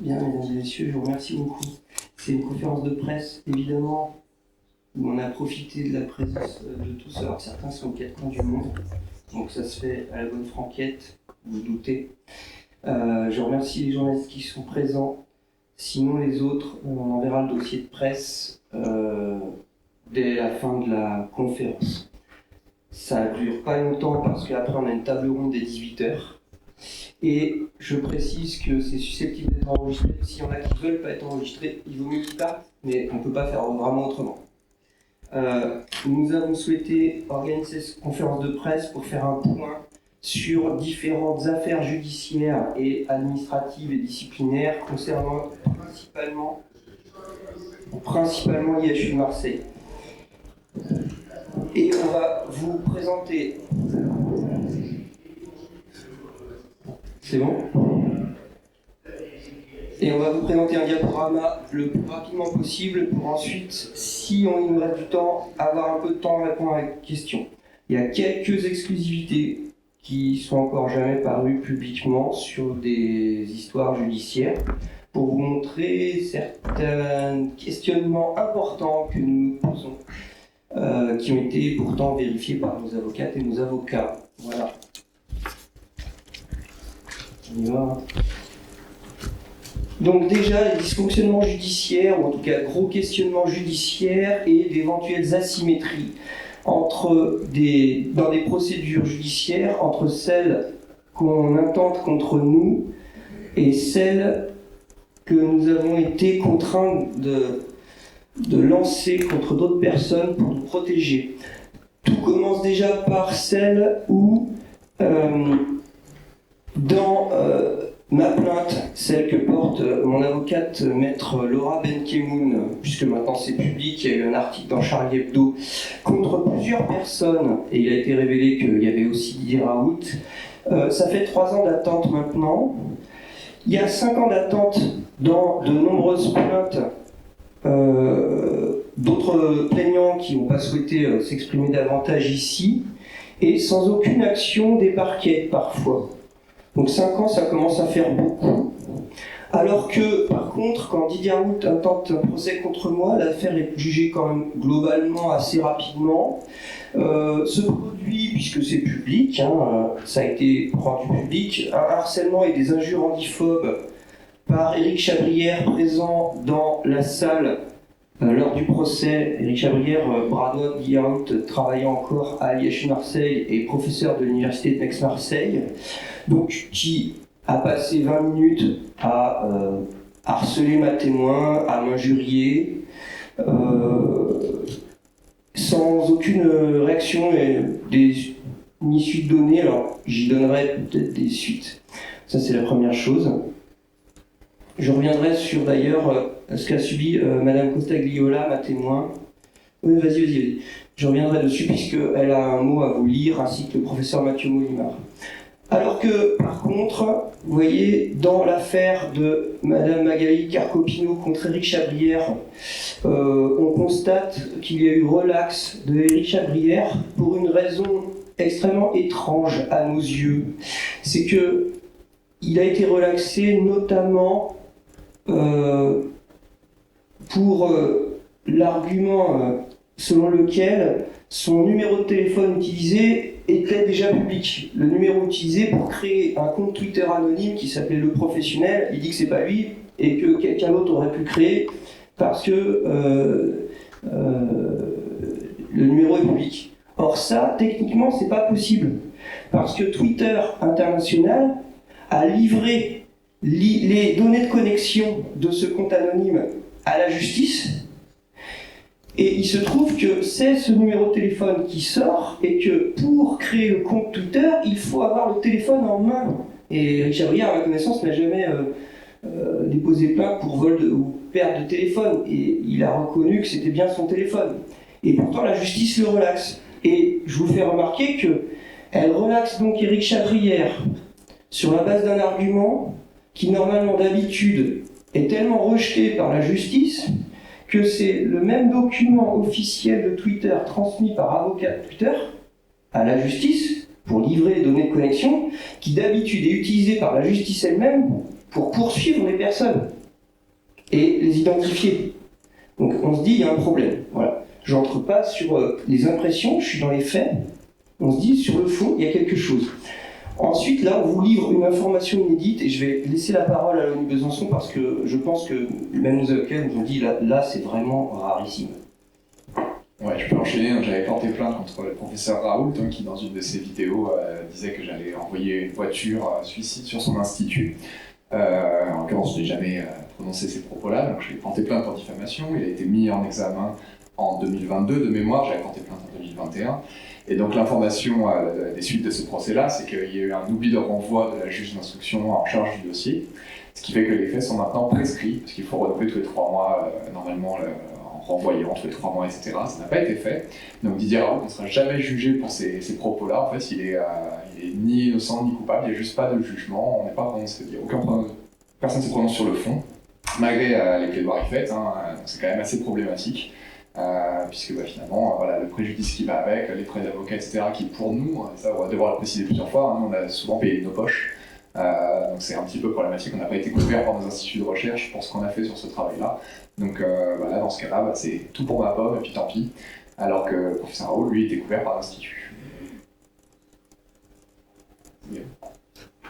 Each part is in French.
Bien, mesdames et messieurs, je vous remercie beaucoup. C'est une conférence de presse, évidemment, où on a profité de la présence de tous, alors que certains sont aux quatre coins du monde. Donc ça se fait à la bonne franquette, vous vous doutez. Je remercie les journalistes qui sont présents. Sinon, les autres, on enverra le dossier de presse dès la fin de la conférence. Ça ne dure pas longtemps parce qu'après on a une table ronde dès 18h. Et je précise que c'est susceptible d'être enregistré. S'il y en a qui ne veulent pas être enregistrés, il vaut mieux qu'ils partent, mais on ne peut pas faire vraiment autrement. Nous avons souhaité organiser cette conférence de presse pour faire un point sur différentes affaires judiciaires et administratives et disciplinaires concernant principalement l'IHU Marseille. Et on va vous présenter... C'est bon ? Et on va vous présenter un diaporama le plus rapidement possible pour ensuite, si il nous reste du temps, avoir un peu de temps à répondre à la question. Il y a quelques exclusivités qui sont encore jamais parues publiquement sur des histoires judiciaires pour vous montrer certains questionnements importants que nous nous posons, qui ont été pourtant vérifiés par nos avocates et nos avocats. Voilà. On y va. Donc déjà, les dysfonctionnements judiciaires, ou en tout cas gros questionnements judiciaires et d'éventuelles asymétries dans des procédures judiciaires entre celles qu'on intente contre nous et celles que nous avons été contraints de lancer contre d'autres personnes pour nous protéger. Tout commence déjà par celle où, dans ma plainte, celle que porte mon avocate, maître Laura Benkemoun, puisque maintenant c'est public, il y a eu un article dans Charlie Hebdo, contre plusieurs personnes, et il a été révélé qu'il y avait aussi Didier Raoult. Ça fait 3 ans d'attente maintenant. Il y a 5 ans d'attente dans de nombreuses plaintes d'autres plaignants qui n'ont pas souhaité s'exprimer davantage ici, et sans aucune action des parquets parfois. Donc 5 ans, ça commence à faire beaucoup. Alors que, par contre, quand Didier Raoult intente un procès contre moi, l'affaire est jugée quand même globalement assez rapidement. Ce produit, puisque c'est public, ça a été rendu public, un harcèlement et des injures handiphobes par Éric Chabrière, présent dans la salle lors du procès. Éric Chabrière, bras droit de Didier Raoult, travaillant encore à l'IHU Marseille et professeur de l'université de Aix-Marseille, donc qui a passé 20 minutes à harceler ma témoin, à m'injurier, sans aucune réaction ni suite donnée. Alors j'y donnerai peut-être des suites. Ça, c'est la première chose. Je reviendrai sur d'ailleurs ce qu'a subi Madame Costagliola, ma témoin. Oui, vas-y. Je reviendrai dessus puisqu'elle a un mot à vous lire, ainsi que le professeur Mathieu Molimar. Alors que, par contre, vous voyez, dans l'affaire de Madame Magali Carcopino contre Éric Chabrière, on constate qu'il y a eu relax de Éric Chabrière pour une raison extrêmement étrange à nos yeux. C'est que il a été relaxé notamment pour l'argument selon lequel son numéro de téléphone utilisé était déjà public. Le numéro utilisé pour créer un compte Twitter anonyme qui s'appelait Le Professionnel, il dit que c'est pas lui et que quelqu'un d'autre aurait pu le créer parce que le numéro est public. Or ça, techniquement, c'est pas possible parce que Twitter International a livré les données de connexion de ce compte anonyme à la justice. Et il se trouve que c'est ce numéro de téléphone qui sort et que pour créer le compte Twitter, il faut avoir le téléphone en main. Et Éric Chabrière, à ma connaissance, n'a jamais déposé plainte pour vol ou perte de téléphone. Et il a reconnu que c'était bien son téléphone. Et pourtant, la justice le relaxe. Et je vous fais remarquer qu'elle relaxe donc Éric Chabrière sur la base d'un argument qui, normalement, d'habitude, est tellement rejeté par la justice que c'est le même document officiel de Twitter transmis par avocat de Twitter à la justice pour livrer les données de connexion qui d'habitude est utilisé par la justice elle-même pour poursuivre les personnes et les identifier. Donc on se dit, il y a un problème. Voilà. J'entre pas sur les impressions, je suis dans les faits. On se dit, sur le fond, il y a quelque chose. Ensuite, là, on vous livre une information inédite, et je vais laisser la parole à l'ONU Besançon, parce que je pense que même nos avocats nous ont dit, là c'est vraiment rarissime. Ouais, je peux enchaîner. J'avais porté plainte contre le professeur Raoult, qui dans une de ses vidéos disait que j'allais envoyer une voiture suicide sur son institut. En l'occurrence, je n'ai jamais prononcé ces propos-là, donc je l'ai porté plainte pour diffamation. Il a été mis en examen en 2022 de mémoire, j'avais porté plainte en 2021. Et donc l'information des suites de ce procès-là, c'est qu'il y a eu un oubli de renvoi de la juge d'instruction en charge du dossier, ce qui fait que les faits sont maintenant prescrits, parce qu'il faut renouveler tous les 3 mois, normalement, en renvoyant tous les 3 mois, etc. Ça n'a pas été fait. Donc Didier Raoult ne sera jamais jugé pour ces propos-là. En fait, il est ni innocent ni coupable, il n'y a juste pas de jugement, on n'est pas prononcé, personne ne se prononce sur le fond, malgré les plaidoiries faites, c'est quand même assez problématique. Puisque finalement, voilà, le préjudice qui va avec, les frais d'avocat, etc., qui pour nous, ça on va devoir le préciser plusieurs fois, on a souvent payé de nos poches, donc c'est un petit peu problématique, on n'a pas été couvert par nos instituts de recherche pour ce qu'on a fait sur ce travail-là. Donc voilà, dans ce cas-là, c'est tout pour ma pomme, et puis tant pis, alors que le professeur Raoult, lui, était couvert par l'institut.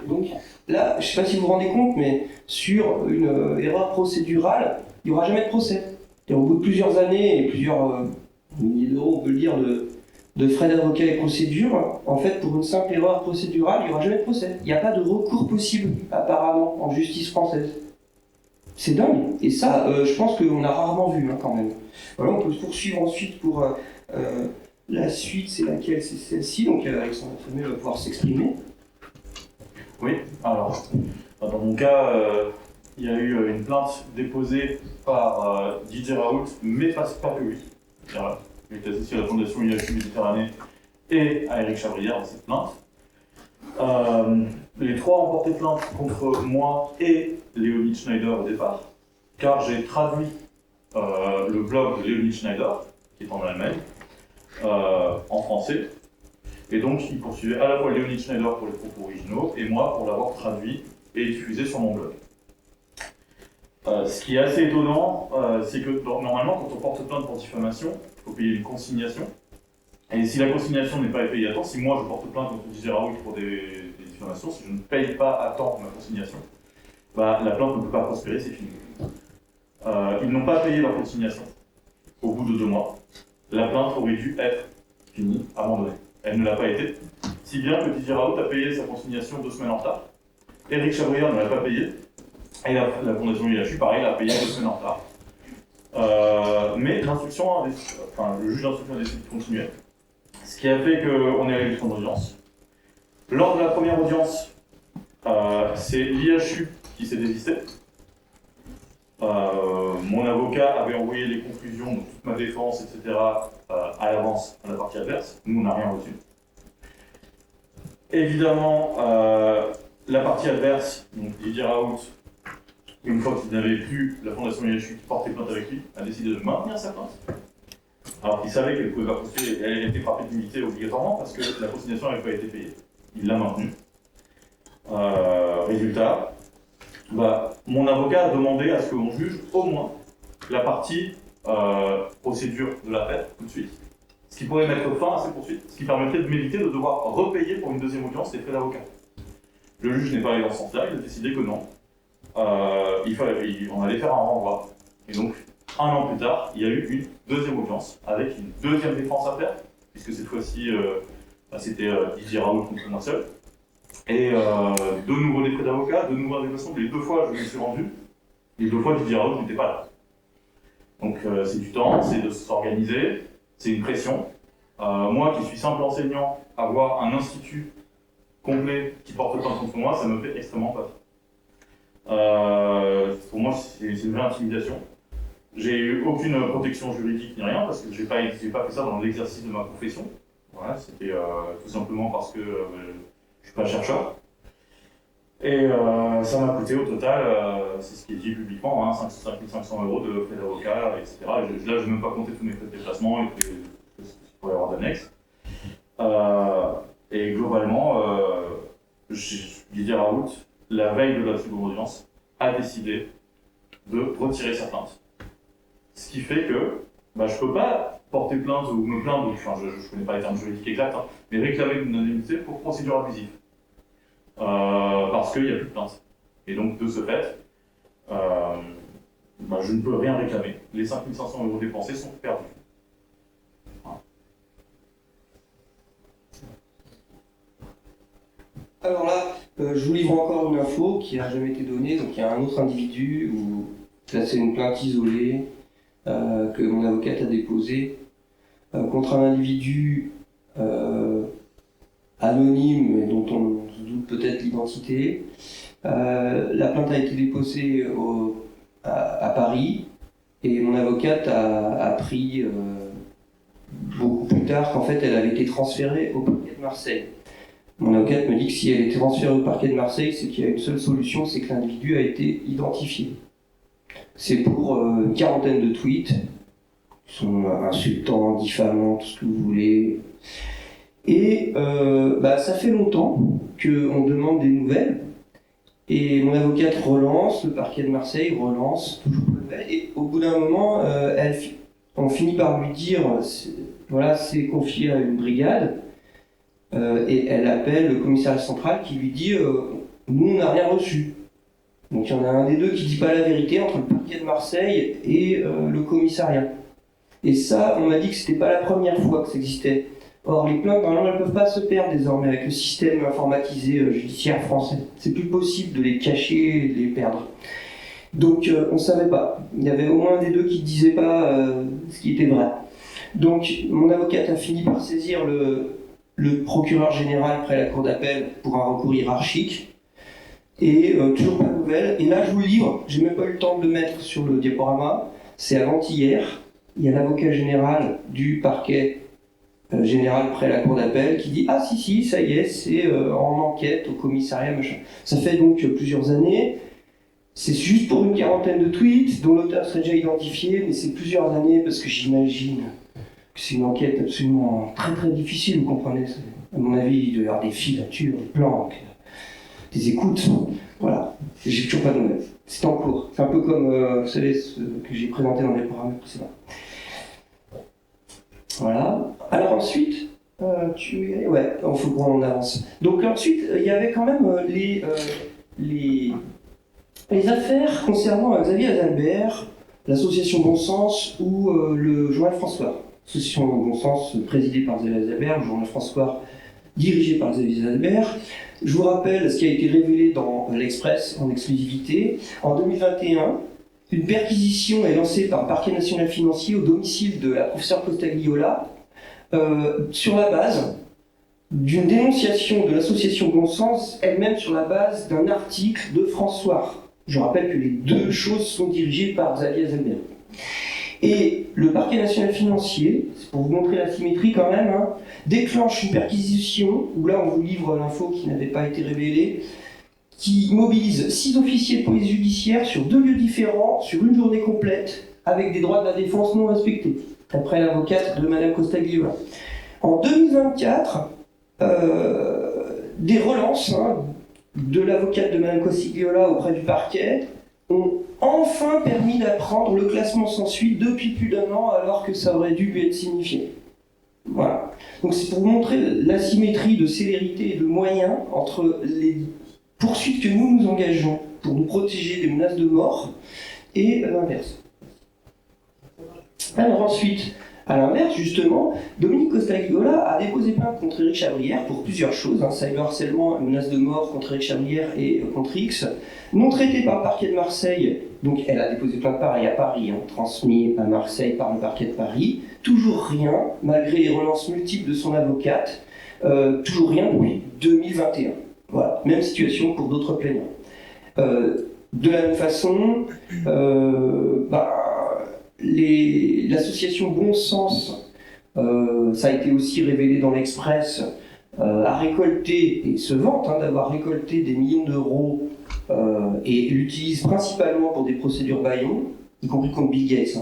Donc là, je ne sais pas si vous vous rendez compte, mais sur une erreur procédurale, il n'y aura jamais de procès. Et au bout de plusieurs années et plusieurs milliers d'euros, on peut le dire, de frais d'avocat et procédure, en fait, pour une simple erreur procédurale, il n'y aura jamais de procès. Il n'y a pas de recours possible, apparemment, en justice française. C'est dingue. Et ça, je pense qu'on a rarement vu, quand même. Voilà, on peut se poursuivre ensuite pour la suite, c'est laquelle? C'est celle-ci, donc Alexandre Frémé va pouvoir s'exprimer. Oui, alors, dans mon cas, il y a eu une plainte déposée par Didier Raoult, mais pas que lui. Il était associé à la Fondation IHU Méditerranée et à Éric Chabrière dans cette plainte. Les 3 ont porté plainte contre moi et Léonid Schneider au départ, car j'ai traduit le blog de Léonid Schneider, qui est en Allemagne, en français. Et donc, il poursuivait à la fois Léonid Schneider pour les propos originaux et moi pour l'avoir traduit et diffusé sur mon blog. Ce qui est assez étonnant, c'est que normalement, quand on porte plainte pour diffamation, il faut payer une consignation. Et si la consignation n'est pas payée à temps, si moi je porte plainte contre Didier Raoult pour des diffamations, si je ne paye pas à temps ma consignation, la plainte ne peut pas prospérer, c'est fini. Ils n'ont pas payé leur consignation au bout de 2 mois. La plainte aurait dû être finie, abandonnée. Elle ne l'a pas été, si bien que Didier Raoult a payé sa consignation 2 semaines en retard. Éric Chabrière ne l'a pas payé, et la Fondation IHU, pareil, l'a payé 2 semaines en retard. Mais l'instruction, le juge d'instruction a décidé de continuer, ce qui a fait qu'on est allé jusqu'en audience. Lors de la première audience, c'est l'IHU qui s'est désisté. Mon avocat avait envoyé les conclusions de toute ma défense, etc., à l'avance à la partie adverse. Nous, on n'a rien reçu. Évidemment, la partie adverse, donc Didier Raoult, une fois qu'il n'avait plus la Fondation IHU qui portait plainte avec lui, a décidé de maintenir sa plainte. Alors qu'il savait qu'elle pouvait pas poursuivre, elle était frappée de nullité obligatoirement parce que la consignation n'avait pas été payée. Il l'a maintenue. Résultat, mon avocat a demandé à ce qu'on juge au moins la partie procédure de l'affaire tout de suite, ce qui pourrait mettre fin à ces poursuites, ce qui permettrait de m'éviter de devoir repayer pour une deuxième audience les frais d'avocat. Le juge n'est pas allé dans ce sens-là, il a décidé que non. On allait faire un renvoi. Et donc, 1 an plus tard, il y a eu une deuxième audience avec une deuxième défense à faire, puisque cette fois-ci, c'était Didier Raoult contre moi seul. Et de nouveau des frais d'avocat, de nouveau un déplacement. Les 2 fois, je me suis rendu. Les 2 fois, Didier Raoult n'était pas là. Donc, c'est du temps, c'est de s'organiser, c'est une pression. Moi, qui suis simple enseignant, avoir un institut complet qui porte plainte contre moi, ça me fait extrêmement peur. Pour moi, c'est une vraie intimidation. J'ai eu aucune protection juridique ni rien parce que j'ai pas fait ça dans l'exercice de ma profession. Voilà, c'était tout simplement parce que je suis pas chercheur. Et ça m'a coûté au total, c'est ce qui est dit publiquement, 5 500 € de frais d'avocat, etc. Là, je n'ai même pas compté tous mes frais de déplacement et tout ce qu'il pourrait y avoir d'annexe. Et globalement, Didier Raoult, la veille de la seconde audience, a décidé de retirer sa plainte. Ce qui fait que je ne peux pas porter plainte ou me plaindre, enfin je ne connais pas les termes juridiques exacts, hein, mais réclamer une indemnité pour procédure abusive. Parce qu'il n'y a plus de plainte. Et donc de ce fait, je ne peux rien réclamer. Les 5 500 € dépensés sont perdus. Voilà. Alors là, je vous livre encore une info qui n'a jamais été donnée. Donc il y a un autre individu, ou là c'est une plainte isolée que mon avocate a déposée contre un individu anonyme, mais dont on se doute peut-être l'identité. La plainte a été déposée à Paris et mon avocate a appris beaucoup plus tard qu'en fait elle avait été transférée au parquet de Marseille. Mon avocate me dit que si elle est transférée au parquet de Marseille, c'est qu'il y a une seule solution, c'est que l'individu a été identifié. C'est pour une quarantaine de tweets qui sont insultants, diffamants, tout ce que vous voulez. Et ça fait longtemps qu'on demande des nouvelles. Et mon avocate relance, le parquet de Marseille relance, toujours pas de nouvelles. Et au bout d'un moment, on finit par lui dire, c'est confié à une brigade. Et elle appelle le commissariat central qui lui dit nous on n'a rien reçu. Donc il y en a un des deux qui dit pas la vérité entre le parquet de Marseille et le commissariat. Et ça, on m'a dit que c'était pas la première fois que ça existait. Or les plaintes normalement elles peuvent pas se perdre désormais avec le système informatisé judiciaire français. C'est plus possible de les cacher et de les perdre. Donc on savait pas. Il y avait au moins un des deux qui disait pas ce qui était vrai. Donc mon avocate a fini par saisir le procureur général près la cour d'appel pour un recours hiérarchique, et toujours pas de nouvelles. Et là, je vous le livre, j'ai même pas eu le temps de le mettre sur le diaporama, c'est avant-hier, il y a l'avocat général du parquet général près la cour d'appel qui dit « Ah si, ça y est, c'est en enquête au commissariat, machin ». Ça fait donc plusieurs années, c'est juste pour une quarantaine de tweets, dont l'auteur serait déjà identifié, mais c'est plusieurs années parce que j'imagine c'est une enquête absolument très très difficile, vous comprenez. À mon avis, il doit y avoir des filatures, des plans, des écoutes. Voilà, j'ai toujours pas de nouvelles. C'est en cours. C'est un peu comme, vous savez, ce que j'ai présenté dans les programmes précédents. Voilà. Alors ensuite, ouais, il faut qu'on avance. Donc ensuite, il y avait quand même les affaires concernant Xavier Azalbert, l'association Bon Sens ou le journal François. Association Bon Sens présidée par Xavier Azalbert, le journal François dirigé par Xavier Azalbert. Je vous rappelle ce qui a été révélé dans l'Express en exclusivité. En 2021, une perquisition est lancée par le parquet national financier au domicile de la professeure Costagliola sur la base d'une dénonciation de l'association Bon Sens, elle-même sur la base d'un article de François. Je rappelle que les deux choses sont dirigées par Xavier Azalbert. Et le parquet national financier, c'est pour vous montrer la symétrie quand même, déclenche une perquisition, où là on vous livre l'info qui n'avait pas été révélée, qui mobilise 6 officiers de police judiciaire sur 2 lieux différents, sur une journée complète, avec des droits de la défense non respectés, d'après l'avocate de Madame Costagliola. En 2024, des relances de l'avocate de Madame Costagliola auprès du parquet ont enfin permis d'apprendre le classement sans suite depuis plus d'1 an, alors que ça aurait dû lui être signifié. Voilà. Donc c'est pour vous montrer l'asymétrie de célérité et de moyens entre les poursuites que nous nous engageons pour nous protéger des menaces de mort et l'inverse. Alors ensuite, à l'inverse, justement, Dominique Costagliola a déposé plainte contre Éric Chabrière pour plusieurs choses, cyberharcèlement, menace de mort contre Éric Chabrière et contre X, non traité par le parquet de Marseille, donc elle a déposé plainte pareil à Paris, transmis à Marseille par le parquet de Paris, toujours rien, malgré les relances multiples de son avocate, toujours rien depuis 2021. Voilà, même situation pour d'autres plaignants. De la même façon, l'association Bon Sens, ça a été aussi révélé dans l'Express, a récolté, et se vante d'avoir récolté des millions d'euros et l'utilise principalement pour des procédures bâillons, y compris contre Bill Gates.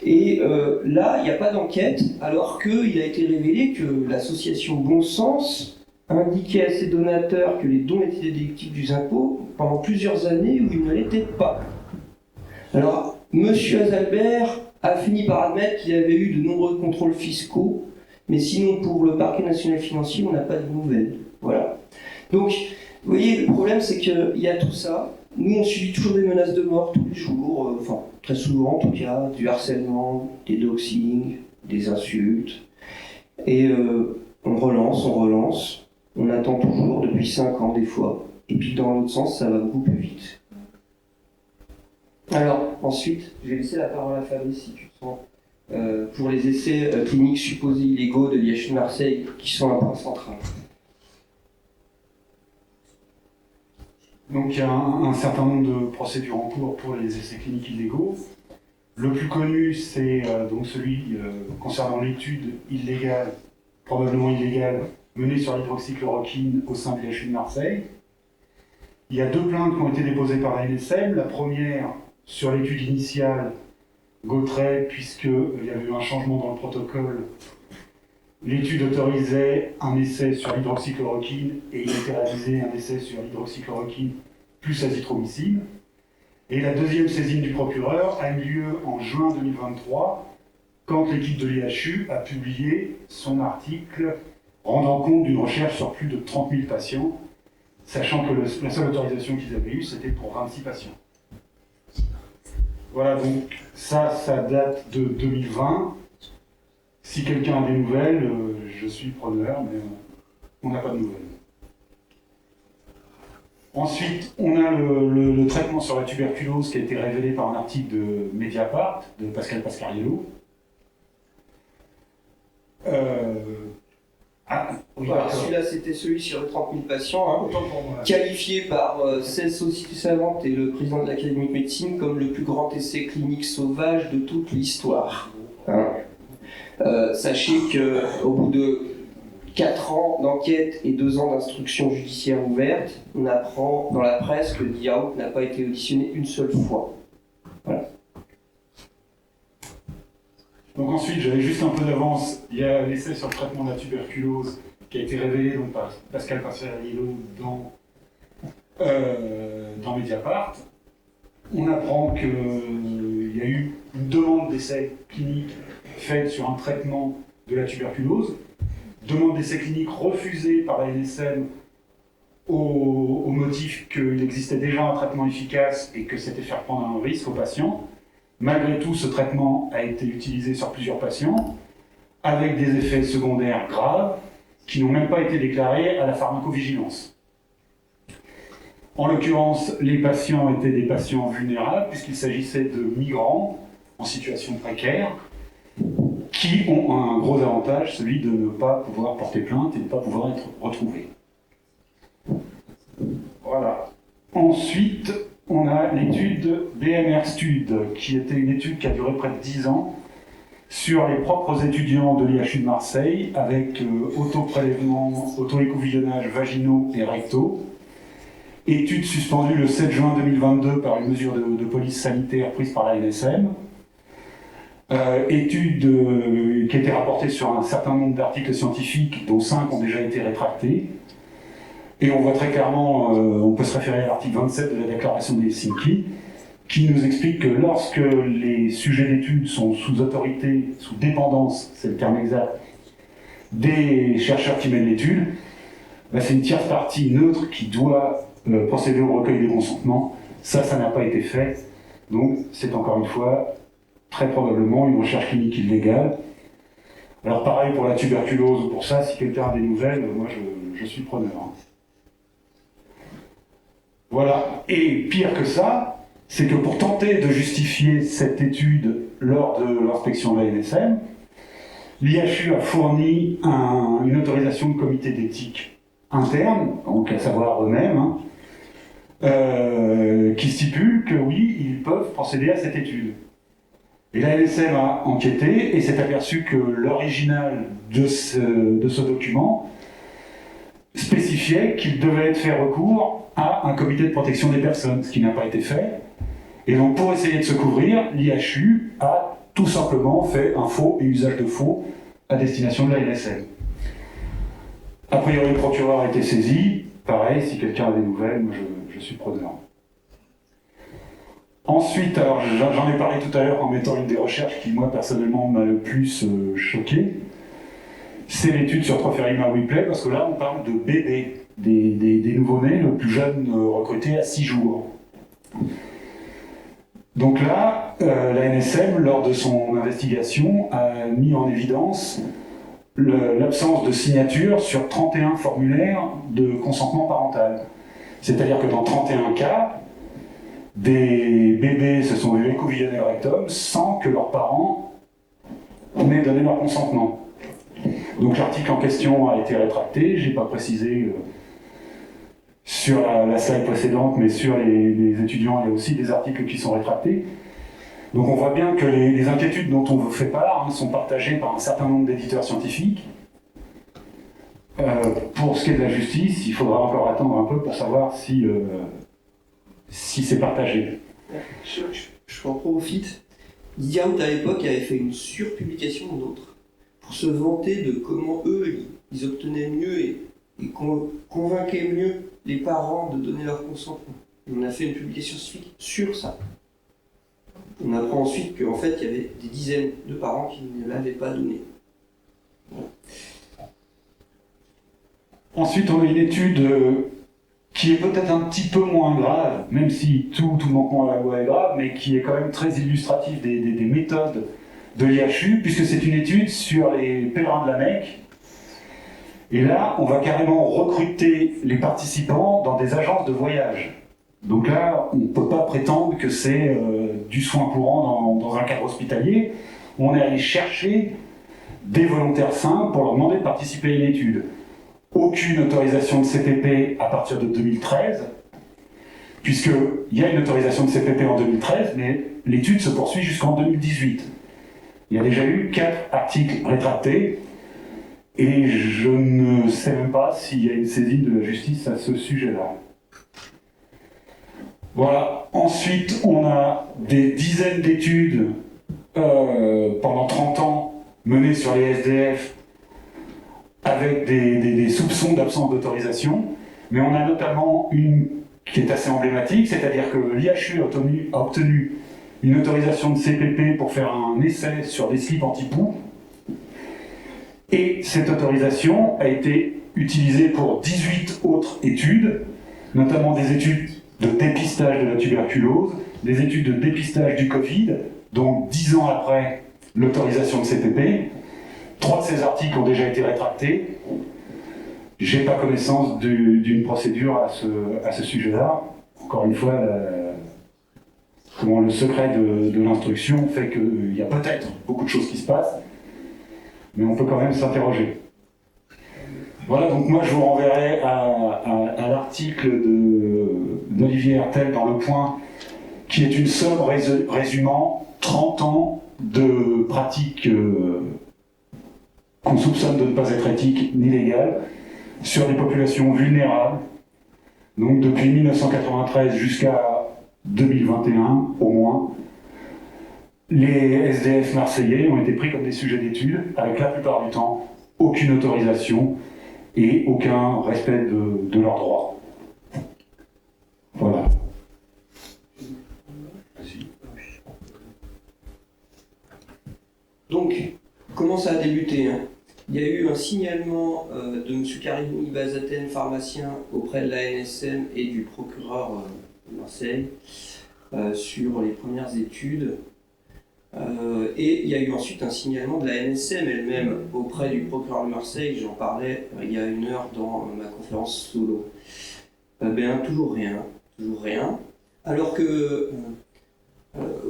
Et là, il n'y a pas d'enquête, alors qu'il a été révélé que l'association Bon Sens indiquait à ses donateurs que les dons étaient déductibles des impôts, pendant plusieurs années où il ne l'était pas. Alors, Monsieur Azalbert a fini par admettre qu'il y avait eu de nombreux contrôles fiscaux, mais sinon pour le parquet national financier, on n'a pas de nouvelles. Voilà. Donc, vous voyez, le problème c'est qu'il y a tout ça. Nous, on subit toujours des menaces de mort tous les jours, enfin très souvent en tout cas, du harcèlement, des doxings, des insultes. Et on relance, on attend toujours depuis 5 ans des fois. Et puis dans l'autre sens, ça va beaucoup plus vite. Alors, ensuite, je vais laisser la parole à Fabrice si tu te sens, pour les essais cliniques supposés illégaux de l'IHU de Marseille, qui sont un point central. Donc il y a un certain nombre de procédures en cours pour les essais cliniques illégaux. Le plus connu, c'est donc celui concernant l'étude illégale, probablement illégale, menée sur l'hydroxychloroquine au sein de l'IHU de Marseille. Il y a 2 plaintes qui ont été déposées par la NSM. La première sur l'étude initiale Gautret, puisqu'il y avait eu un changement dans le protocole. L'étude autorisait un essai sur l'hydroxychloroquine et il était réalisé un essai sur l'hydroxychloroquine plus azithromycine. Et la deuxième saisine du procureur a eu lieu en juin 2023, quand l'équipe de l'IHU a publié son article rendant compte d'une recherche sur plus de 30 000 patients, sachant que la seule autorisation qu'ils avaient eue, c'était pour 26 patients. Voilà, donc ça date de 2020. Si quelqu'un a des nouvelles, je suis preneur, mais on n'a pas de nouvelles. Ensuite, on a le traitement sur la tuberculose qui a été révélé par un article de Mediapart, de Pascal Pascariello. Voilà, celui-là c'était celui sur les 30 000 patients, qualifié par 16 sociétés savantes et le président de l'Académie de médecine comme le plus grand essai clinique sauvage de toute l'histoire. Sachez qu'au bout de 4 ans d'enquête et 2 ans d'instruction judiciaire ouverte, on apprend dans la presse que Diaout n'a pas été auditionné une seule fois. Voilà. Donc ensuite, j'avais juste un peu d'avance, il y a l'essai sur le traitement de la tuberculose qui a été révélé donc, par Pascal Pascariello dans Mediapart. On apprend qu'il y a eu une demande d'essai clinique faite sur un traitement de la tuberculose, demande d'essai clinique refusée par la NSM au motif qu'il existait déjà un traitement efficace et que c'était faire prendre un risque aux patients. Malgré tout, ce traitement a été utilisé sur plusieurs patients, avec des effets secondaires graves qui n'ont même pas été déclarés à la pharmacovigilance. En l'occurrence, les patients étaient des patients vulnérables, puisqu'il s'agissait de migrants en situation précaire, qui ont un gros avantage, celui de ne pas pouvoir porter plainte et de ne pas pouvoir être retrouvés. Voilà. Ensuite, on a l'étude BMR Stud, qui était une étude qui a duré près de 10 ans, sur les propres étudiants de l'IHU de Marseille, avec auto-prélèvement, auto-écouvillonnage vaginaux et rectaux. Étude suspendue le 7 juin 2022 par une mesure de police sanitaire prise par la NSM. Étude qui a été rapportée sur un certain nombre d'articles scientifiques, dont 5 ont déjà été rétractés. Et on voit très clairement, on peut se référer à l'article 27 de la déclaration d'Helsinki, qui nous explique que lorsque les sujets d'études sont sous autorité, sous dépendance, c'est le terme exact, des chercheurs qui mènent l'étude, c'est une tierce partie neutre qui doit procéder au recueil des consentements. Ça n'a pas été fait. Donc c'est encore une fois, très probablement, une recherche clinique illégale. Alors pareil pour la tuberculose ou pour ça, si quelqu'un a des nouvelles, moi je suis preneur. Voilà. Et pire que ça, c'est que pour tenter de justifier cette étude lors de l'inspection de la NSM, l'IHU a fourni une autorisation de comité d'éthique interne, donc à savoir eux-mêmes, qui stipule que oui, ils peuvent procéder à cette étude. Et la NSM a enquêté et s'est aperçu que l'original de ce document spécifiait qu'il devait être fait recours à un comité de protection des personnes, ce qui n'a pas été fait. Et donc pour essayer de se couvrir, l'IHU a tout simplement fait un faux et usage de faux à destination de la NSM. A priori, le procureur a été saisi. Pareil, si quelqu'un a des nouvelles, moi je suis preneur. Ensuite, alors j'en ai parlé tout à l'heure en mettant une des recherches qui, moi, personnellement, m'a le plus choqué. C'est l'étude sur Trophérima Whippley, parce que là, on parle de bébés, des nouveau-nés, le plus jeune recruté à 6 jours. Donc là, la NSM, lors de son investigation, a mis en évidence l'absence de signature sur 31 formulaires de consentement parental. C'est-à-dire que dans 31 cas, des bébés se sont vus écouvillonnés au rectum sans que leurs parents n'aient donné leur consentement. Donc l'article en question a été rétracté, je n'ai pas précisé sur la slide précédente, mais sur les étudiants, il y a aussi des articles qui sont rétractés. Donc on voit bien que les inquiétudes dont on vous fait part sont partagées par un certain nombre d'éditeurs scientifiques. Pour ce qui est de la justice, il faudra encore attendre un peu pour savoir si c'est partagé. Je en profite. Didier Raoult, à l'époque, avait fait une surpublication d'autres pour se vanter de comment eux, ils obtenaient mieux et convainquaient mieux les parents de donner leur consentement. Et on a fait une publication scientifique sur ça. On apprend ensuite qu'en fait, il y avait des dizaines de parents qui ne l'avaient pas donné. Voilà. Ensuite, on a une étude qui est peut-être un petit peu moins grave, même si tout manquement à la loi est grave, mais qui est quand même très illustratif des méthodes de l'IHU, puisque c'est une étude sur les pèlerins de la Mecque. Et là, on va carrément recruter les participants dans des agences de voyage. Donc là, on ne peut pas prétendre que c'est du soin courant dans un cadre hospitalier. On est allé chercher des volontaires sains pour leur demander de participer à une étude. Aucune autorisation de CPP à partir de 2013, puisqu'il y a une autorisation de CPP en 2013, mais l'étude se poursuit jusqu'en 2018. Il y a déjà eu 4 articles rétractés, et je ne sais même pas s'il y a une saisine de la justice à ce sujet-là. Voilà. Ensuite, on a des dizaines d'études pendant 30 ans menées sur les SDF avec des soupçons d'absence d'autorisation, mais on a notamment une qui est assez emblématique, c'est-à-dire que l'IHU a obtenu une autorisation de CPP pour faire un essai sur des slips anti-poux, et cette autorisation a été utilisée pour 18 autres études, notamment des études de dépistage de la tuberculose, des études de dépistage du Covid, donc 10 ans après l'autorisation de CPP. 3 de ces articles ont déjà été rétractés. Je n'ai pas connaissance d'une procédure à ce sujet-là. Encore une fois, le secret de l'instruction fait qu'il y a peut-être beaucoup de choses qui se passent, mais on peut quand même s'interroger. Voilà, donc moi je vous renverrai à l'article d'Olivier Hertel dans Le Point, qui est une somme résumant 30 ans de pratiques qu'on soupçonne de ne pas être éthiques ni légales, sur des populations vulnérables, donc depuis 1993 jusqu'à 2021 au moins. Les SDF marseillais ont été pris comme des sujets d'études, avec la plupart du temps aucune autorisation et aucun respect de leurs droits. Voilà. Donc, comment ça a débuté, hein ? Il y a eu un signalement de M. Karimi Bazaten, pharmacien, auprès de la NSM et du procureur de Marseille sur les premières études. Et il y a eu ensuite un signalement de la NSM elle-même auprès du procureur de Marseille. J'en parlais il y a 1 heure dans ma conférence solo. Toujours rien. Alors que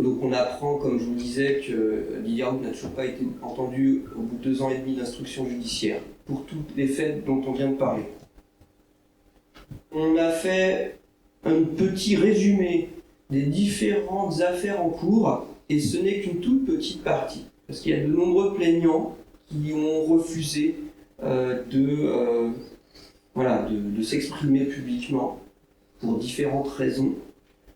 donc on apprend, comme je vous disais, que Didier Raoult n'a toujours pas été entendu au bout de 2 ans et demi d'instruction judiciaire pour tous les faits dont on vient de parler. On a fait un petit résumé des différentes affaires en cours, et ce n'est qu'une toute petite partie, parce qu'il y a de nombreux plaignants qui ont refusé de s'exprimer publiquement pour différentes raisons.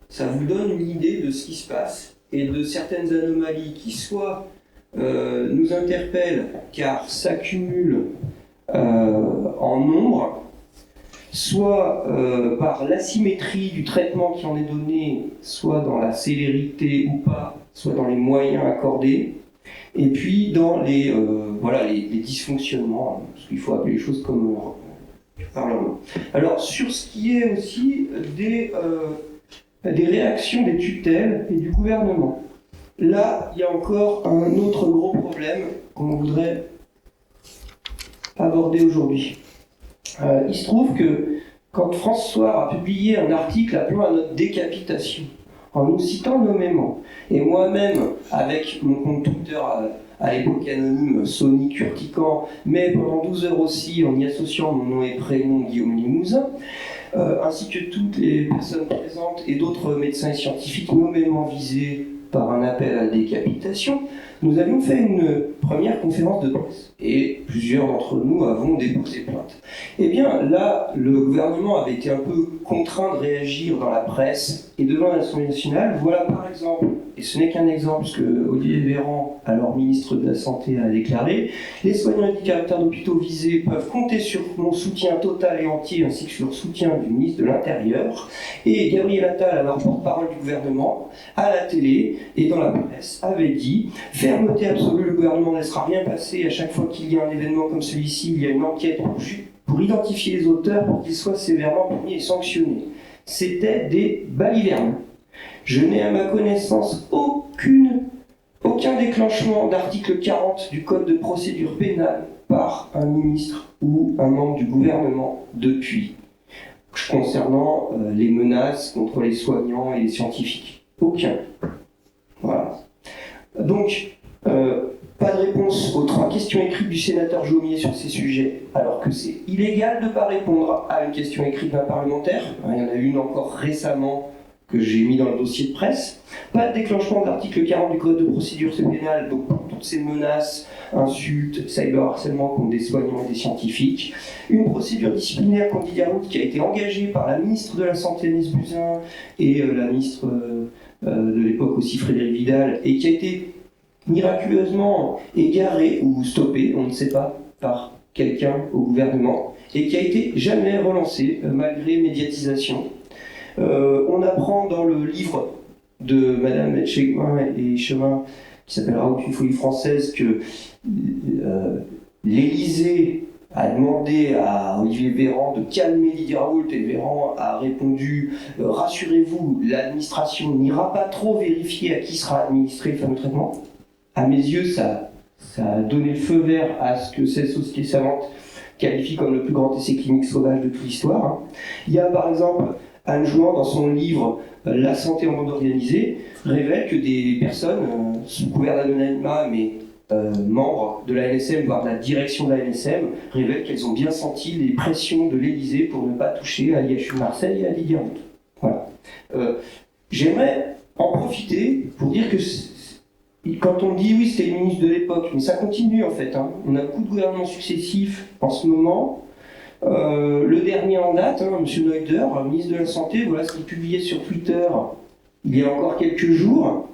Ça vous donne une idée de ce qui se passe et de certaines anomalies qui soit nous interpellent car s'accumulent en nombre, soit par l'asymétrie du traitement qui en est donné, soit dans la célérité ou pas, soit dans les moyens accordés, et puis dans les dysfonctionnements, parce qu'il faut appeler les choses comme par leur nom. Alors, sur ce qui est aussi des réactions des tutelles et du gouvernement, là, il y a encore un autre gros problème qu'on voudrait aborder aujourd'hui. Il se trouve que quand François a publié un article appelant à notre décapitation, en nous citant nommément, et moi-même, avec mon compte Twitter à l'époque anonyme Sonic Urtican, mais pendant 12 heures aussi en y associant mon nom et prénom Guillaume Limousin, ainsi que toutes les personnes présentes et d'autres médecins et scientifiques nommément visés par un appel à la décapitation, nous avions fait une première conférence de presse et plusieurs d'entre nous avons déposé plainte. Eh bien là, le gouvernement avait été un peu contraint de réagir dans la presse et devant l'Assemblée nationale. Voilà par exemple, et ce n'est qu'un exemple, ce que Olivier Véran, alors ministre de la Santé, a déclaré: les soignants et directeurs d'hôpitaux visés peuvent compter sur mon soutien total et entier ainsi que sur le soutien du ministre de l'Intérieur. Et Gabriel Attal, alors porte-parole du gouvernement, à la télé et dans la presse, avait dit: fermeté absolue, le gouvernement ne laissera rien passer. À chaque fois qu'il y a un événement comme celui-ci, il y a une enquête pour identifier les auteurs, pour qu'ils soient sévèrement punis et sanctionnés. C'était des balivernes. Je n'ai à ma connaissance aucun déclenchement d'article 40 du Code de procédure pénale par un ministre ou un membre du gouvernement depuis, concernant les menaces contre les soignants et les scientifiques. Aucun. Voilà. Donc, pas de réponse aux 3 questions écrites du sénateur Jomier sur ces sujets, alors que c'est illégal de ne pas répondre à une question écrite d'un parlementaire. Il y en a une encore récemment que j'ai mis dans le dossier de presse. Pas de déclenchement de l'article 40 du Code de procédure pénale, donc toutes ces menaces, insultes, cyberharcèlement contre des soignants et des scientifiques. Une procédure disciplinaire contre Didier Raoult qui a été engagée par la ministre de la Santé, Agnès Buzyn, et la ministre de l'époque aussi, Frédérique Vidal, et qui a été miraculeusement égarée ou stoppée, on ne sait pas, par quelqu'un au gouvernement, et qui a été jamais relancée, malgré médiatisation. On apprend dans le livre de Madame Etcheguin et Chemin, qui s'appelle Raoult, une folie française, que l'Élysée a demandé à Olivier Véran de calmer Didier Raoult, et Véran a répondu « Rassurez-vous, l'administration n'ira pas trop vérifier à qui sera administré le fameux traitement ». À mes yeux, ça a donné le feu vert à ce que cette société savante qualifie comme le plus grand essai clinique sauvage de toute l'histoire. Il y a par exemple Anne Jouan, dans son livre La santé en monde organisé, révèle que des personnes, sous couvert d'anonymat, mais membres de la NSM, voire de la direction de la NSM, révèlent qu'elles ont bien senti les pressions de l'Élysée pour ne pas toucher à l'IHU Marseille et à Didier Raoult. Voilà. J'aimerais en profiter pour dire que quand on dit oui, c'était le ministre de l'époque, mais ça continue en fait. On a beaucoup de gouvernements successifs en ce moment. Le dernier en date, M. Neuder, ministre de la Santé, voilà ce qu'il publiait sur Twitter il y a encore quelques jours.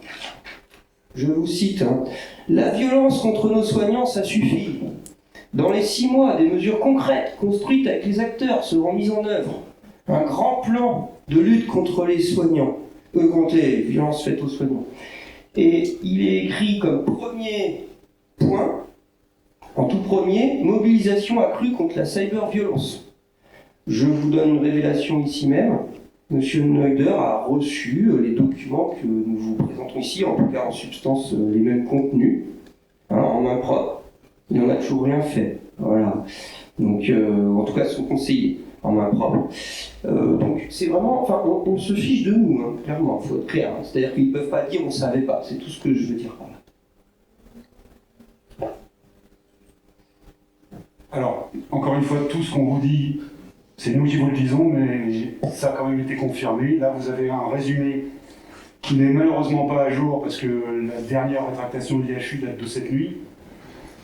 Je vous cite: la violence contre nos soignants, ça suffit. Dans les 6 mois, des mesures concrètes, construites avec les acteurs, seront mises en œuvre. Un grand plan de lutte contre les soignants, contre les violences faites aux soignants. Et il est écrit comme premier point, en tout premier, mobilisation accrue contre la cyberviolence. Je vous donne une révélation ici même. Monsieur Neuder a reçu les documents que nous vous présentons ici, en tout cas en substance les mêmes contenus, en main propre. Il n'en a toujours rien fait. Voilà. Donc, en tout cas, son conseiller, en main propre. Donc, c'est vraiment, enfin, on se fiche de nous, clairement, il faut être clair. C'est-à-dire qu'ils ne peuvent pas dire on ne savait pas. C'est tout ce que je veux dire par là. Alors, encore une fois, tout ce qu'on vous dit, c'est nous qui vous le disons, mais ça a quand même été confirmé. Là, vous avez un résumé qui n'est malheureusement pas à jour, parce que la dernière rétractation de l'IHU date de cette nuit.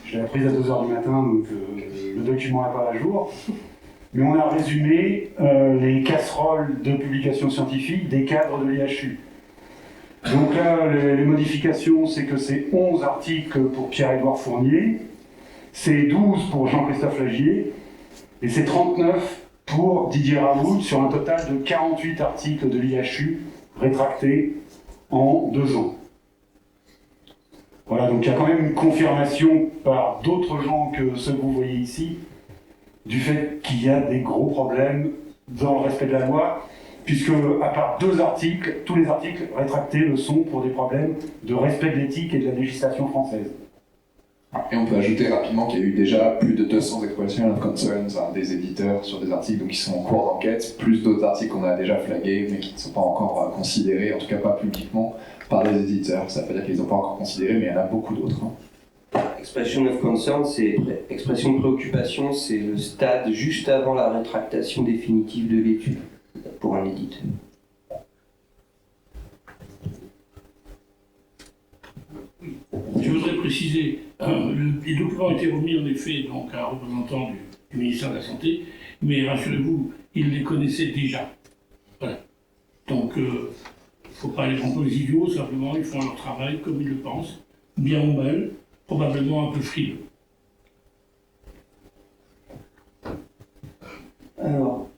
Je l'ai apprise à 2h du matin, donc le document n'est pas à jour. Mais on a résumé les casseroles de publications scientifiques des cadres de l'IHU. Donc là, les modifications, c'est que c'est 11 articles pour Pierre-Édouard Fournier, c'est 12 pour Jean-Christophe Lagier, et c'est 39 pour Didier Raoult sur un total de 48 articles de l'IHU rétractés en 2 ans. Voilà, donc il y a quand même une confirmation par d'autres gens que ceux que vous voyez ici du fait qu'il y a des gros problèmes dans le respect de la loi, puisque à part 2 articles, tous les articles rétractés le sont pour des problèmes de respect de l'éthique et de la législation française. Et on peut ajouter rapidement qu'il y a eu déjà plus de 200 expressions of concerns des éditeurs sur des articles donc qui sont en cours d'enquête, plus d'autres articles qu'on a déjà flagués mais qui ne sont pas encore considérés, en tout cas pas publiquement, par les éditeurs. Ça veut pas dire qu'ils ne les ont pas encore considérés, mais il y en a beaucoup d'autres. Expression of concern, c'est expression de préoccupation, c'est le stade juste avant la rétractation définitive de l'étude pour un éditeur. Je voudrais préciser, les documents ont été remis en effet donc, à un représentant du ministère de la Santé, mais rassurez-vous, ils les connaissaient déjà. Voilà. Donc, il ne faut pas les rendre pour les idiots, simplement ils font leur travail comme ils le pensent, bien ou mal, probablement un peu frileux. Alors,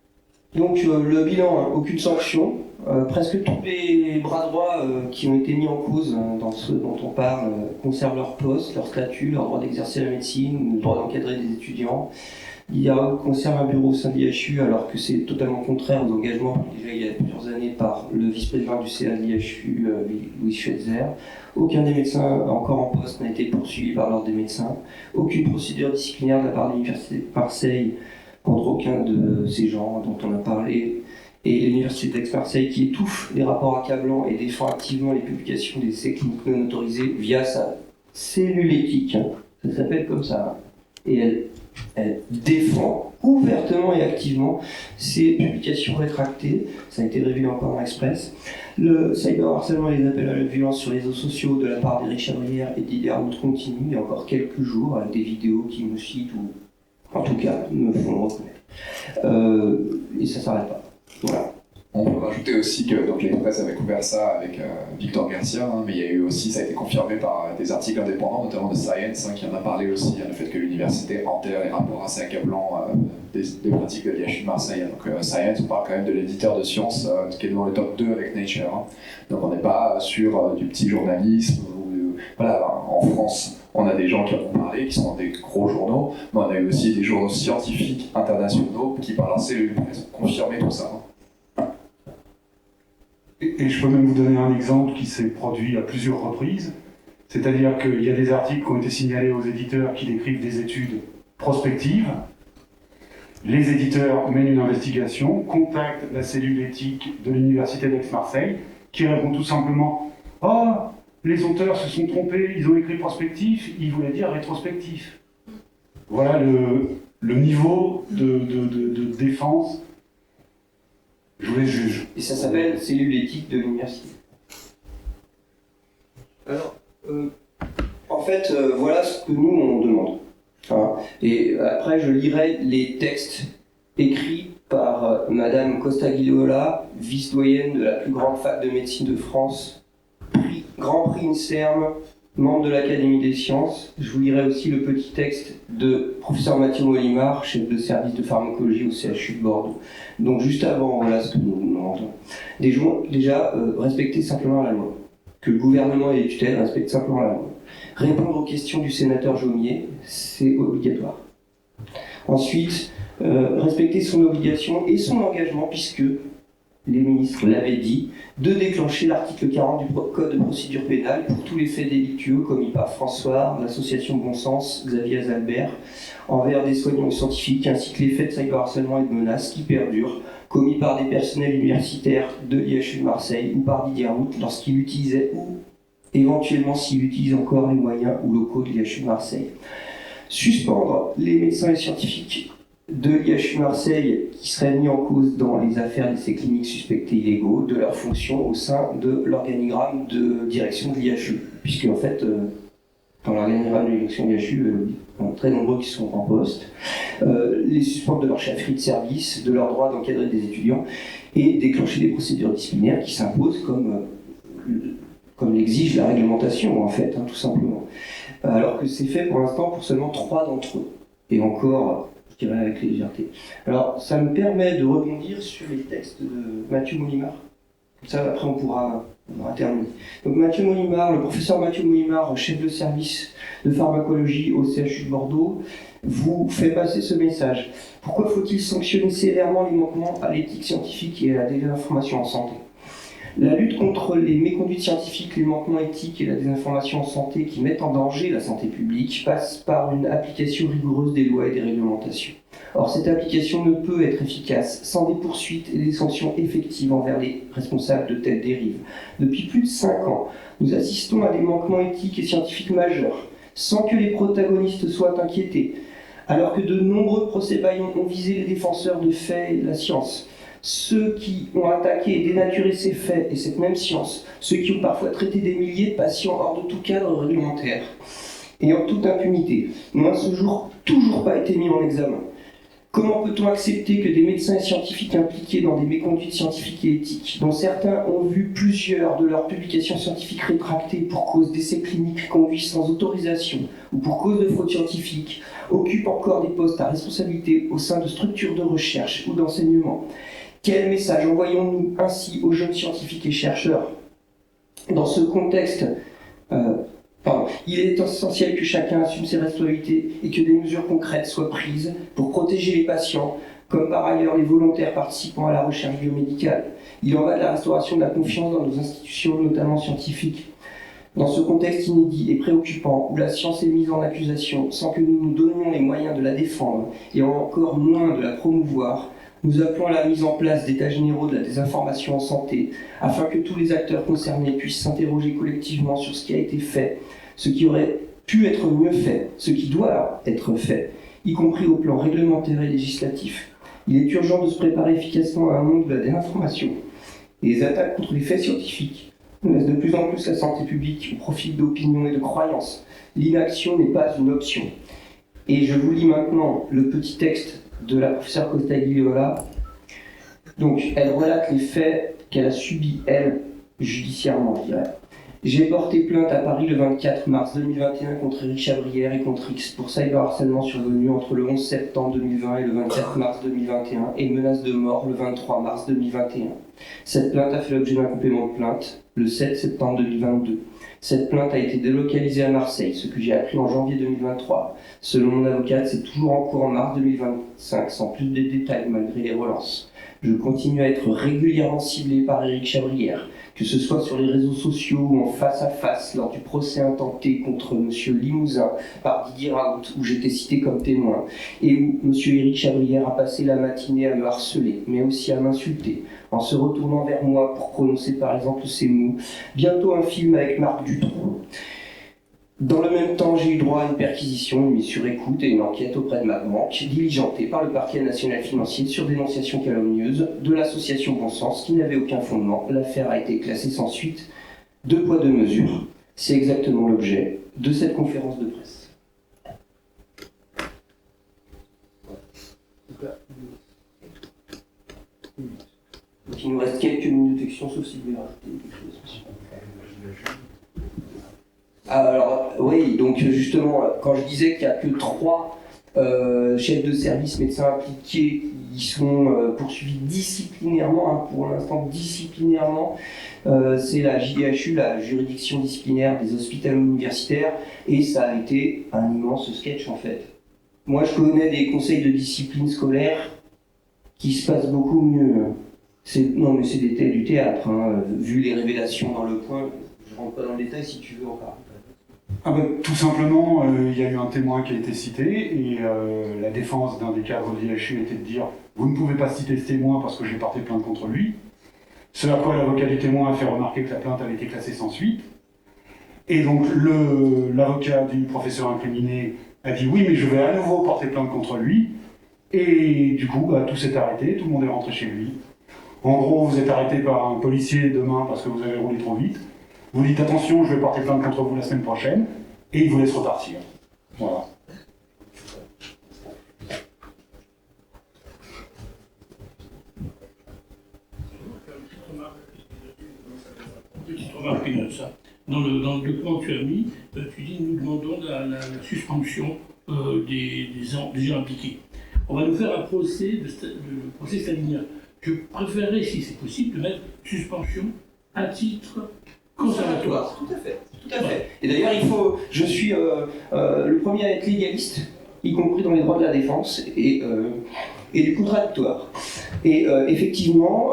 donc le bilan, hein, aucune sanction. Presque tous les bras droits qui ont été mis en cause dans ce dont on parle conservent leur poste, leur statut, leur droit d'exercer la médecine, le droit d'encadrer des étudiants. L'IAO conserve un bureau au sein de l'IHU alors que c'est totalement contraire aux engagements pris déjà il y a plusieurs années par le vice-président du CA de l'IHU, Louis Schweitzer. Aucun des médecins encore en poste n'a été poursuivi par l'ordre des médecins. Aucune procédure disciplinaire de la part de l'Université de Marseille contre aucun de ces gens dont on a parlé. Et l'Université d'Aix-Marseille qui étouffe les rapports accablants et défend activement les publications des essais cliniques non autorisés via sa cellule éthique. Ça s'appelle comme ça. Et elle défend ouvertement et activement ces publications rétractées. Ça a été révélé encore dans l'Express. Le cyberharcèlement et les appels à la violence sur les réseaux sociaux de la part d'Éric Chabrière et Didier Raoult continue il y a encore quelques jours avec des vidéos qui me citent ou en tout cas me font le reconnaître. Et ça ne s'arrête pas. Voilà. On peut rajouter aussi que donc, l'Express avait couvert ça avec Victor Garcia, mais il y a eu aussi, ça a été confirmé par des articles indépendants, notamment de Science, qui en a parlé aussi, le fait que l'université enterre les rapports assez accablants des pratiques de l'IHU de Marseille. Donc Science, on parle quand même de l'éditeur de sciences qui est dans le top 2 avec Nature. Donc on n'est pas sur du petit journalisme. Voilà, en France, on a des gens qui en ont parlé, qui sont dans des gros journaux, mais on a eu aussi des journaux scientifiques internationaux qui, par leur cellule presse, ont confirmé tout ça. Et je peux même vous donner un exemple qui s'est produit à plusieurs reprises. C'est-à-dire qu'il y a des articles qui ont été signalés aux éditeurs qui décrivent des études prospectives. Les éditeurs mènent une investigation, contactent la cellule éthique de l'Université d'Aix-Marseille, qui répond tout simplement « Oh, les auteurs se sont trompés, ils ont écrit prospectif, ils voulaient dire rétrospectif. » Voilà le niveau de défense je les juge. Et ça s'appelle cellule éthique de l'université. Alors, en fait, voilà ce que nous on demande. Hein. Et après, je lirai les textes écrits par Madame Costa-Guilliola, vice-doyenne de la plus grande fac de médecine de France, grand prix INSERM, membre de l'Académie des sciences. Je vous lirai aussi le petit texte de professeur Mathieu Molimar, chef de service de pharmacologie au CHU de Bordeaux. Donc juste avant, voilà ce que nous demandons. Déjà, respecter simplement la loi. Que le gouvernement et les tutelles respectent simplement la loi. Répondre aux questions du sénateur Jaumier, c'est obligatoire. Ensuite, respecter son obligation et son engagement, puisque les ministres l'avaient dit, de déclencher l'article 40 du Code de procédure pénale pour tous les faits délictueux commis par François, l'association Bon Sens, Xavier Azalbert, envers des soignants et scientifiques, ainsi que les faits de cyberharcèlement et de menaces qui perdurent, commis par des personnels universitaires de l'IHU de Marseille ou par Didier Raoult lorsqu'il utilisait ou éventuellement s'il utilise encore les moyens ou locaux de l'IHU de Marseille. Suspendre les médecins et scientifiques de l'IHU Marseille qui seraient mis en cause dans les affaires d'essais cliniques suspectés illégaux de leurs fonctions au sein de l'organigramme de direction de l'IHU. Puisque en fait, dans l'organigramme de direction de l'IHU, il y en a très nombreux qui sont en poste. Les suspendre de leur chefferie de service, de leur droit d'encadrer des étudiants et déclencher des procédures disciplinaires qui s'imposent comme l'exige la réglementation en fait, tout simplement. Alors que c'est fait pour l'instant pour seulement 3 d'entre eux. Et encore, je je dirais avec légèreté. Alors, ça me permet de rebondir sur les textes de Mathieu Molimar. Comme ça, après, on pourra terminer. Donc, le professeur Mathieu Molimar, chef de service de pharmacologie au CHU de Bordeaux, vous fait passer ce message. Pourquoi faut-il sanctionner sévèrement les manquements à l'éthique scientifique et à la désinformation en santé ? La lutte contre les méconduites scientifiques, les manquements éthiques et la désinformation en santé qui mettent en danger la santé publique passe par une application rigoureuse des lois et des réglementations. Or, cette application ne peut être efficace sans des poursuites et des sanctions effectives envers les responsables de telles dérives. Depuis plus de 5 ans, nous assistons à des manquements éthiques et scientifiques majeurs, sans que les protagonistes soient inquiétés, alors que de nombreux procès-bâillons ont visé les défenseurs de faits et de la science. Ceux qui ont attaqué et dénaturé ces faits et cette même science, ceux qui ont parfois traité des milliers de patients hors de tout cadre réglementaire et en toute impunité, n'ont à ce jour toujours pas été mis en examen. Comment peut-on accepter que des médecins et scientifiques impliqués dans des méconduites scientifiques et éthiques, dont certains ont vu plusieurs de leurs publications scientifiques rétractées pour cause d'essais cliniques conduits sans autorisation ou pour cause de fraude scientifique, occupent encore des postes à responsabilité au sein de structures de recherche ou d'enseignement ? Quel message envoyons-nous ainsi aux jeunes scientifiques et chercheurs ? Dans ce contexte, il est essentiel que chacun assume ses responsabilités et que des mesures concrètes soient prises pour protéger les patients, comme par ailleurs les volontaires participant à la recherche biomédicale. Il en va de la restauration de la confiance dans nos institutions, notamment scientifiques. Dans ce contexte inédit et préoccupant, où la science est mise en accusation sans que nous nous donnions les moyens de la défendre et encore moins de la promouvoir, nous appelons à la mise en place d'états généraux de la désinformation en santé, afin que tous les acteurs concernés puissent s'interroger collectivement sur ce qui a été fait, ce qui aurait pu être mieux fait, ce qui doit être fait, y compris au plan réglementaire et législatif. Il est urgent de se préparer efficacement à un monde de la désinformation. Les attaques contre les faits scientifiques laissent de plus en plus la santé publique au profit d'opinions et de croyances. L'inaction n'est pas une option. Et je vous lis maintenant le petit texte de la professeure Costagliola. Donc, elle relate les faits qu'elle a subis, elle, judiciairement, je dirais. J'ai porté plainte à Paris le 24 mars 2021 contre Éric Chabrière et contre X pour cyberharcèlement survenu entre le 11 septembre 2020 et le 24 mars 2021 et menace de mort le 23 mars 2021. Cette plainte a fait l'objet d'un complément de plainte le 7 septembre 2022. Cette plainte a été délocalisée à Marseille, ce que j'ai appris en janvier 2023. Selon mon avocate, c'est toujours en cours en mars 2025, sans plus de détails malgré les relances. Je continue à être régulièrement ciblé par Éric Chabrière, que ce soit sur les réseaux sociaux ou en face à face lors du procès intenté contre M. Limousin par Didier Raoult, où j'étais cité comme témoin, et où M. Éric Chabrière a passé la matinée à me harceler, mais aussi à m'insulter, en se retournant vers moi pour prononcer par exemple ces mots « Bientôt un film avec Marc Dutroux ». Dans le même temps, j'ai eu droit à une perquisition, une mise sur écoute et une enquête auprès de ma banque, diligentée par le parquet national financier sur dénonciation calomnieuse de l'association Bon Sens qui n'avait aucun fondement. L'affaire a été classée sans suite. 2 poids 2 mesures. C'est exactement l'objet de cette conférence de presse. Donc, il nous reste quelques minutes de section, sauf si vous voulez rajouter quelque chose. Alors, oui, donc justement, quand je disais qu'il n'y a que 3 chefs de service médecins impliqués qui sont poursuivis disciplinairement, pour l'instant disciplinairement, c'est la JDHU, la juridiction disciplinaire des hospitalo-universitaires, et ça a été un immense sketch en fait. Moi je connais des conseils de discipline scolaire qui se passent beaucoup mieux. Non mais c'est du théâtre, hein, vu les révélations dans le Point. Je ne rentre pas dans le détail si tu veux en parler. Tout simplement, il y a eu un témoin qui a été cité et la défense d'un des cadres de l'IHU était de dire « Vous ne pouvez pas citer ce témoin parce que j'ai porté plainte contre lui ». Ce à quoi l'avocat du témoin a fait remarquer que la plainte avait été classée sans suite. Et donc l'avocat du professeur incriminé a dit « Oui, mais je vais à nouveau porter plainte contre lui ». Et du coup, tout s'est arrêté, tout le monde est rentré chez lui. En gros, vous êtes arrêté par un policier demain parce que vous avez roulé trop vite. Vous dites attention, je vais porter plainte contre vous la semaine prochaine, et il vous laisse repartir. Voilà. Petite remarque, ça. Dans le document que tu as mis, tu dis nous demandons la suspension des gens impliqués. on va nous faire un procès procès stalinien. Je préférerais, si c'est possible, de mettre suspension à titre conservatoire. Tout à fait, tout à fait. Et d'ailleurs, je suis le premier à être légaliste, y compris dans les droits de la défense et du contradictoire. Et effectivement,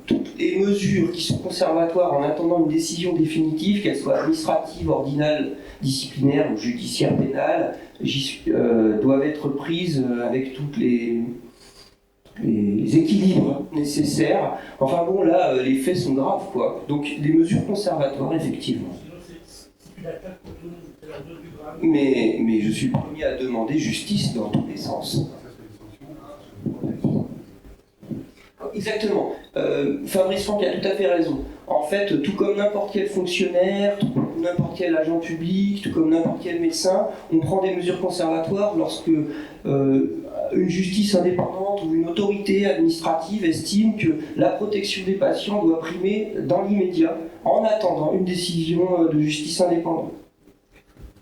toutes les mesures qui sont conservatoires en attendant une décision définitive, qu'elle soit administrative, ordinale, disciplinaire ou judiciaire pénale, doivent être prises avec toutes les équilibres nécessaires. Enfin bon, là, les faits sont graves, quoi. Donc, des mesures conservatoires, effectivement. Mais je suis le premier à demander justice dans tous les sens. Exactement. Fabrice Franck a tout à fait raison. En fait, tout comme n'importe quel fonctionnaire, tout comme n'importe quel agent public, tout comme n'importe quel médecin, on prend des mesures conservatoires lorsque une justice indépendante ou une autorité administrative estime que la protection des patients doit primer dans l'immédiat, en attendant une décision de justice indépendante.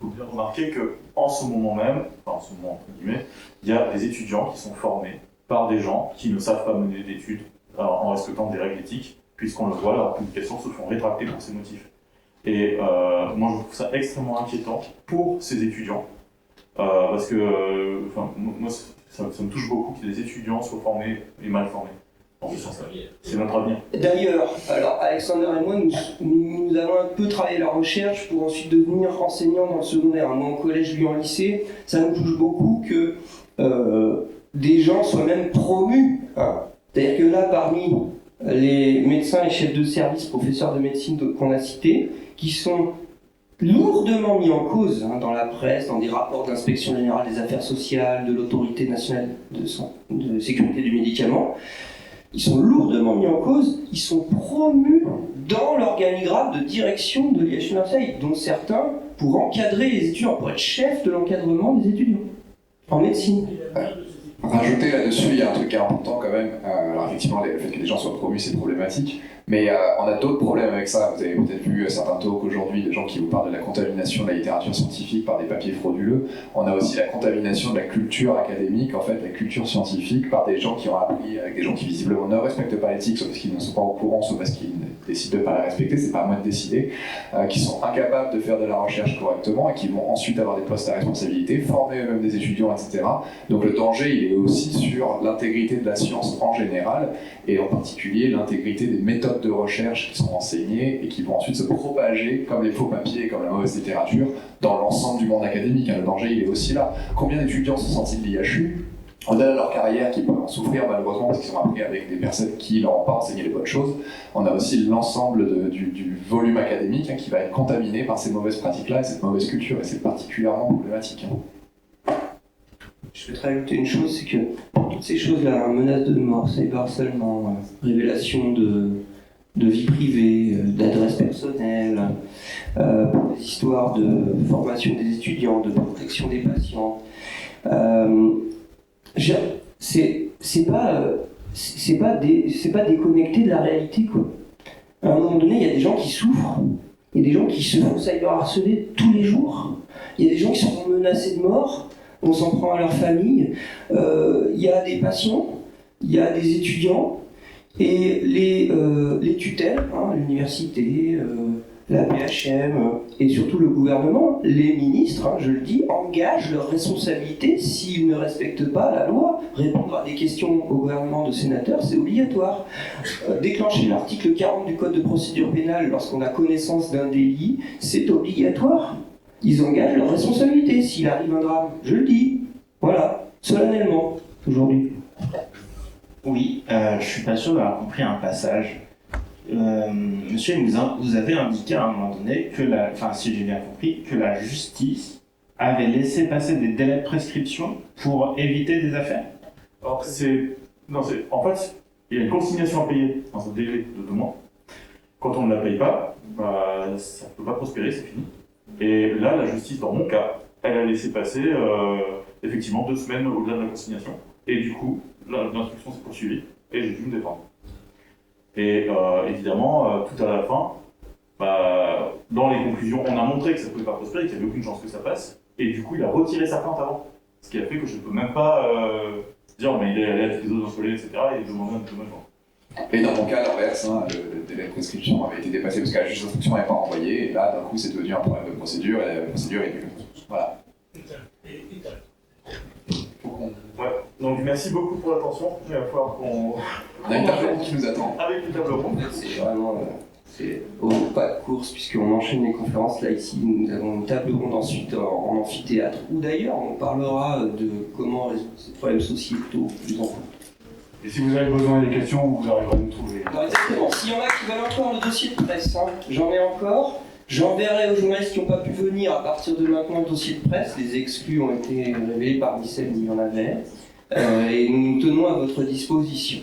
Il faut bien remarquer qu'en ce moment même, enfin en ce moment entre guillemets, il y a des étudiants qui sont formés par des gens qui ne savent pas mener d'études en respectant des règles éthiques, puisqu'on le voit, leurs publications se font rétracter pour ces motifs. Et moi je trouve ça extrêmement inquiétant pour ces étudiants, parce que moi ça me touche beaucoup que les étudiants soient formés et mal formés. C'est notre avenir. D'ailleurs, alors Alexander et moi, nous avons un peu travaillé la recherche pour ensuite devenir enseignants dans le secondaire. Moi, en collège, lui en lycée, ça nous touche beaucoup que des gens soient même promus. Hein. C'est-à-dire que là, parmi les médecins et chefs de service, professeurs de médecine qu'on a cités, qui sont lourdement mis en cause dans la presse, dans des rapports d'inspection générale des affaires sociales, de l'autorité nationale de sécurité du médicament, ils sont lourdement mis en cause, ils sont promus dans l'organigramme de direction de l'IHU Marseille, dont certains pour encadrer les étudiants, pour être chef de l'encadrement des étudiants en médecine. Rajouter là-dessus, il y a un truc qui est important quand même. Alors effectivement, le fait que les gens soient promus, c'est problématique. Mais on a d'autres problèmes avec ça. Vous avez peut-être vu certains talks aujourd'hui de gens qui vous parlent de la contamination de la littérature scientifique par des papiers frauduleux. On a aussi la contamination de la culture académique, en fait, la culture scientifique, par des gens qui ont appris, avec des gens qui visiblement ne respectent pas l'éthique, soit parce qu'ils ne sont pas au courant, soit parce qu'ils décident de ne pas la respecter, c'est pas à moi de décider, qui sont incapables de faire de la recherche correctement et qui vont ensuite avoir des postes à responsabilité, former eux-mêmes des étudiants, etc. Donc le danger, il est aussi sur l'intégrité de la science en général, et en particulier l'intégrité des méthodes de recherche qui sont enseignées et qui vont ensuite se propager comme les faux papiers et comme la mauvaise littérature dans l'ensemble du monde académique. Le danger, il est aussi là. Combien d'étudiants sont sortis de l'IHU au-delà de leur carrière, qui peuvent en souffrir malheureusement parce qu'ils sont appris avec des personnes qui leur ont pas enseigné les bonnes choses. On a aussi l'ensemble du volume académique qui va être contaminé par ces mauvaises pratiques-là et cette mauvaise culture, et c'est particulièrement problématique. Je souhaiterais ajouter une chose, c'est que toutes ces choses-là, menace de mort, cyberharcèlement, révélation de vie privée, d'adresse personnelle, pour des histoires de formation des étudiants, de protection des patients, c'est pas déconnecté de la réalité, quoi. À un moment donné, il y a des gens qui souffrent, il y a des gens qui se font cyberharceler tous les jours, il y a des gens qui sont menacés de mort, on s'en prend à leur famille, il y a des patients, il y a des étudiants, et les tutelles, l'université, la PHM et surtout le gouvernement, les ministres, je le dis, engagent leurs responsabilités s'ils ne respectent pas la loi. Répondre à des questions au gouvernement de sénateurs, c'est obligatoire. Déclencher l'article 40 du Code de procédure pénale lorsqu'on a connaissance d'un délit, c'est obligatoire. Ils engagent leurs responsabilités s'il arrive un drame. Je le dis, voilà, solennellement, aujourd'hui. Oui, je suis pas sûr d'avoir compris un passage. Monsieur, vous avez indiqué à un moment donné que si j'ai bien compris, que la justice avait laissé passer des délais de prescription pour éviter des affaires. Alors en fait, il y a une consignation à payer dans ce délai de 2 mois. Quand on ne la paye pas, ça ne peut pas prospérer, c'est fini. Et là, la justice, dans mon cas, elle a laissé passer effectivement 2 semaines au-delà de la consignation. Et du coup, l'instruction s'est poursuivie et j'ai dû me défendre. Et évidemment, tout à la fin, dans les conclusions, on a montré que ça ne pouvait pas prospérer, qu'il n'y avait aucune chance que ça passe. Et du coup, il a retiré sa plainte avant. Ce qui a fait que je ne peux même pas dire mais il est allé à toutes les autres ensoleillées, etc. et demander un dédommagement. Et dans mon cas, à l'inverse, hein, le délai de prescription avait été dépassé parce que la juge d'instruction n'avait pas envoyé, et là, d'un coup, c'est devenu un problème de procédure, et la procédure est nulle. Voilà. Ouais, donc merci beaucoup pour l'attention. Il va falloir qu'on. On a une table ronde qui nous attend. Avec une table ronde. C'est vraiment c'est au pas de course, puisqu'on enchaîne les conférences. Là, ici, nous avons une table ronde ensuite en amphithéâtre, où d'ailleurs, on parlera de comment résoudre ces problèmes sociétaux plus en compte. Et si vous avez besoin des questions, vous arriverez à nous trouver. Alors exactement, s'il y en a qui veulent encore le dossier de presse, hein, j'en ai encore. J'enverrai aux journalistes qui n'ont pas pu venir à partir de maintenant le dossier de presse. Les exclus ont été révélés par Micelle, il y en avait. Et nous nous tenons à votre disposition.